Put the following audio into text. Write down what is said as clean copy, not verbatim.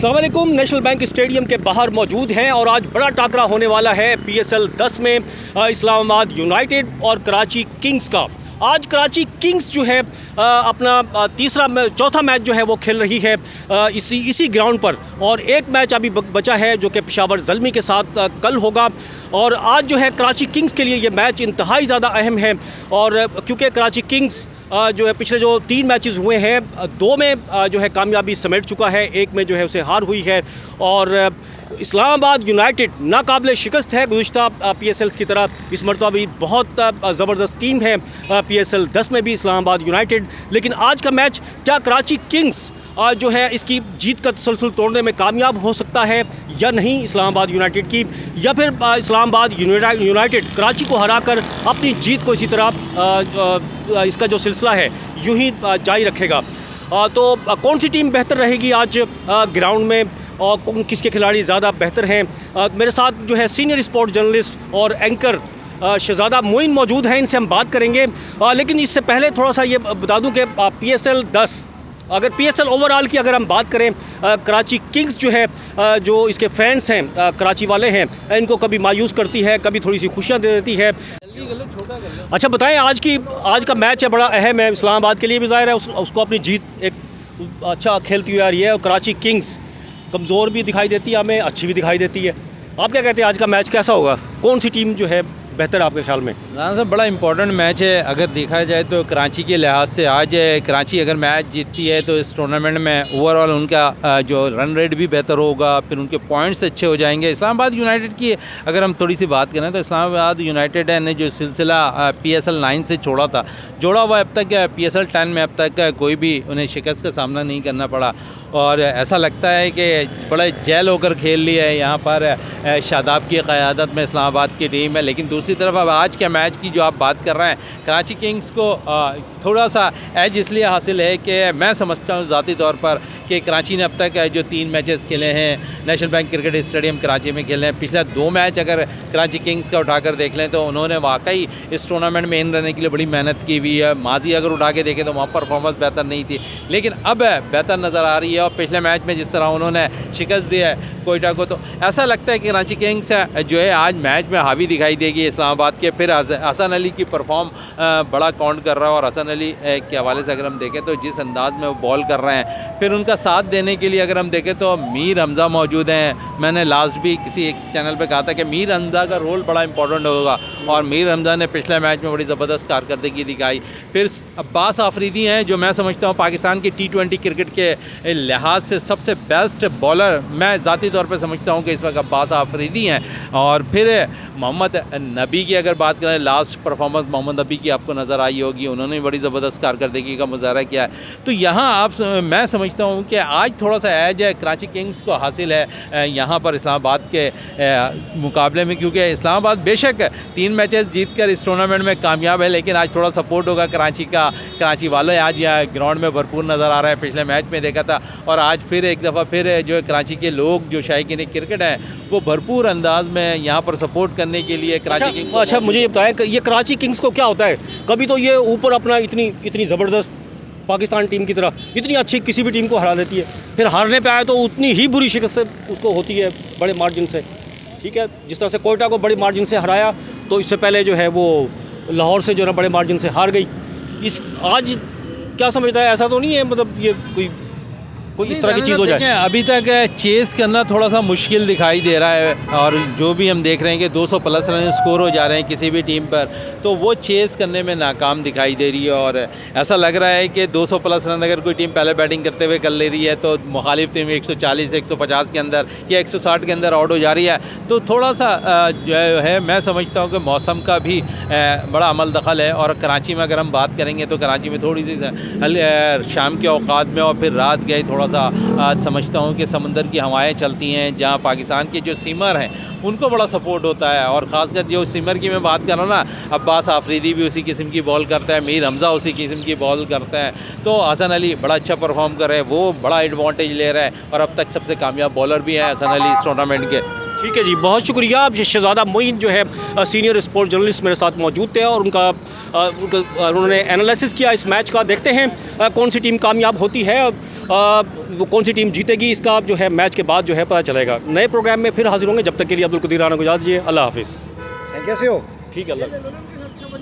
अस्सलाम वालेकुम। National bank stadium के बाहर मौजूद हैं और आज बड़ा टाकरा होने वाला है PSL 10 में इस्लामाबाद यूनाइटेड और कराची किंग्स का। आज कराची किंग्स जो है अपना चौथा मैच जो है वो खेल रही है इसी ग्राउंड पर, और एक मैच अभी बचा है जो कि पेशावर ज़ल्मी के साथ कल होगा। और आज जो है कराची किंग्स के लिए ये मैच इंतहाई ज़्यादा अहम है, और क्योंकि कराची किंग्स जो है पिछले जो 3 मैचेस हुए हैं 2 में जो है कामयाबी समेट चुका है, एक में जो है उसे हार हुई है। और इस्लामाबाद यूनाइटेड नाकाबिले शिकस्त है गुज़िश्ता PSLs की तरह। इस मरतबा भी बहुत ज़बरदस्त टीम है PSL 10 में भी इस्लामाबाद यूनाइटेड। लेकिन आज का मैच क्या कराची किंग्स जो है इसकी जीत का तसलसल तोड़ने में कामयाब हो सकता है या नहीं इस्लामाबाद यूनाइटेड की, या फिर इस्लामाबाद यूनाइटेड कराची को हराकर अपनी जीत को इसी तरह इसका जो सिलसिला है यूं ही जारी रखेगा। तो कौन सी टीम बेहतर रहेगी आज ग्राउंड में और किसके खिलाड़ी ज़्यादा बेहतर हैं? मेरे साथ जो है सीनियर स्पोर्ट जर्नलिस्ट और एंकर शहजादा मोइन मौजूद हैं, इनसे हम बात करेंगे। लेकिन इससे पहले थोड़ा सा ये बता दूं कि PSL 10 अगर PSL ओवरऑल की अगर हम बात करें, कराची किंग्स जो है जो इसके फैंस हैं कराची वाले हैं, इनको कभी मायूस करती है, कभी थोड़ी सी खुशियाँ दे देती है। अच्छा बताएं, आज का मैच है बड़ा अहम है इस्लामाबाद के लिए भी, ज़ाहिर है उसको अपनी जीत एक अच्छा खेलती हुई आ रही है, और कराची किंग्स कमज़ोर भी दिखाई देती है हमें, अच्छी भी दिखाई देती है। आप क्या कहते हैं आज का मैच कैसा होगा? कौन सी टीम जो है बेहतर आपके ख्याल में? राना साहब, बड़ा इंपॉर्टेंट मैच है अगर देखा जाए तो कराची के लिहाज से। आज कराची अगर मैच जीतती है तो इस टूर्नामेंट में ओवरऑल उनका जो रन रेट भी बेहतर होगा, फिर उनके पॉइंट्स अच्छे हो जाएंगे। इस्लामाबाद यूनाइटेड की अगर हम थोड़ी सी बात करें तो इस्लामाबाद यूनाइटेड ने जो सिलसिला PSL 9 से जोड़ा हुआ अब तक PSL 10 में अब तक कोई भी उन्हें शिकस्त का सामना नहीं करना पड़ा, और ऐसा लगता है कि बड़ा जेल होकर खेल लिया है यहाँ पर शादाब की क़यादत में इस्लामाबाद की टीम है। लेकिन दूसरी तरफ अब आज के मैच की जो आप बात कर रहे हैं, कराची किंग्स को थोड़ा सा एज इसलिए हासिल है कि मैं समझता हूँ ज़ाती तौर पर कि कराची ने अब तक जो 3 मैचेस खेले हैं national bank cricket stadium Karachi में खेले हैं, पिछले 2 मैच अगर कराची किंग्स का उठाकर देख लें तो उन्होंने वाकई इस टूर्नामेंट में इन रहने के लिए बड़ी मेहनत की हुई है। माजी अगर उठा के देखें तो वहाँ परफॉर्मेंस बेहतर नहीं थी, लेकिन अब बेहतर नज़र आ रही है। और पिछले मैच में जिस तरह उन्होंने शिकस्त दिया है कोयटा को, तो ऐसा लगता है कि कराची किंग्स जो है आज मैच में हावी दिखाई देगी इस्लामाबाद के। फिर हसन अली की परफॉर्म बड़ा काउंट कर रहा है, और हसन अली के हवाले से अगर हम देखें तो जिस अंदाज में वो बॉल कर रहे हैं, फिर उनका साथ देने के लिए अगर हम देखें तो मीर हमज़ा मौजूद हैं। मैंने लास्ट भी किसी एक चैनल पे कहा था कि मीर हमज़ा का रोल बड़ा इंपॉर्टेंट होगा, और मीर हमज़ा ने पिछले मैच में बड़ी ज़बरदस्त कारकर्दगी दिखाई। फिर अब्बास आफरीदी हैं जो मैं समझता हूँ पाकिस्तान की T20 क्रिकेट के लिहाज से सबसे बेस्ट बॉलर मैं ज़ाती तौर पर समझता हूँ कि इस वक्त अब्बास आफरीदी हैं। और फिर मोहम्मद नबी की अगर बात करें, लास्ट परफॉर्मेंस मोहम्मद नबी की आपको नज़र आई होगी, उन्होंने बड़ी ज़बरदस्त कारकर्दगी का मुजाहरा किया है। तो यहाँ मैं समझता हूँ कि आज थोड़ा सा एज है कराची किंग्स को हासिल है यहाँ पर इस्लामाबाद के मुकाबले में, क्योंकि इस्लामाबाद बेशक 3 मैचेस जीत कर इस टूर्नामेंट में कामयाब है, लेकिन आज थोड़ा सपोर्ट होगा कराची का। कराची वाले आज यहाँ ग्राउंड में भरपूर नज़र आ रहे हैं, पिछले मैच में देखा था, और आज फिर एक दफ़ा फिर जो है कराची के लोग जो शायकीन क्रिकेट हैं वो भरपूर अंदाज में यहाँ पर सपोर्ट करने के लिए कराची किंग्स। अच्छा मुझे ये बताएं कि ये कराची किंग्स को क्या होता है, कभी तो ये ऊपर अपना इतनी ज़बरदस्त पाकिस्तान टीम की तरह इतनी अच्छी किसी भी टीम को हरा देती है, फिर हारने पे आए तो उतनी ही बुरी शिकस्त से उसको होती है बड़े मार्जिन से। ठीक है, जिस तरह से कोयटा को बड़े मार्जिन से हराया, तो इससे पहले जो है वो लाहौर से जो है बड़े मार्जिन से हार गई। आज क्या समझता है, ऐसा तो नहीं है मतलब ये कोई इस तरह की चीज़ हो जाए? अभी तक चेस करना थोड़ा सा मुश्किल दिखाई दे रहा है, और जो भी हम देख रहे हैं कि 200 प्लस रन स्कोर हो जा रहे हैं किसी भी टीम पर, तो वो चेस करने में नाकाम दिखाई दे रही है। और ऐसा लग रहा है कि 200 प्लस रन अगर कोई टीम पहले बैटिंग करते हुए कर ले रही है तो मुखालिफ टीम 140 150 के अंदर या 160 के अंदर आउट हो जा रही है, तो थोड़ा सा जो है मैं समझता हूँ कि मौसम का भी बड़ा अमल दखल है। और कराची में अगर हम बात करेंगे तो कराची में थोड़ी सी शाम के औकात में और फिर रात गई थोड़ा सा समझता हूँ कि समंदर की हवाएं चलती हैं, जहाँ पाकिस्तान के जो सीमर हैं उनको बड़ा सपोर्ट होता है। और ख़ासकर जो सीमर की मैं बात कर रहा हूँ ना, अब्बास आफरीदी भी उसी किस्म की बॉल करता है, मीर हमज़ा उसी किस्म की बॉल करता है, तो हसन अली बड़ा अच्छा परफॉर्म कर रहे हैं, वो बड़ा एडवांटेज ले रहा है, और अब तक सबसे कामयाब बॉलर भी हैं हसन अली इस टूर्नामेंट के। ठीक है जी, बहुत शुक्रिया। अब शहजादा मोइन जो है सीनियर स्पोर्ट्स जर्नलिस्ट मेरे साथ मौजूद थे और उन्होंने एनालिसिस किया इस मैच का। देखते हैं कौन सी टीम कामयाब होती है, वो कौन सी टीम जीतेगी, इसका जो है मैच के बाद जो है पता चलेगा। नए प्रोग्राम में फिर हाजिर होंगे, जब तक के लिए अब्दुल कदीर राना को इजाज़त दीजिए। अल्लाह हाफिज़। कैसे हो? ठीक है, अल्लाह।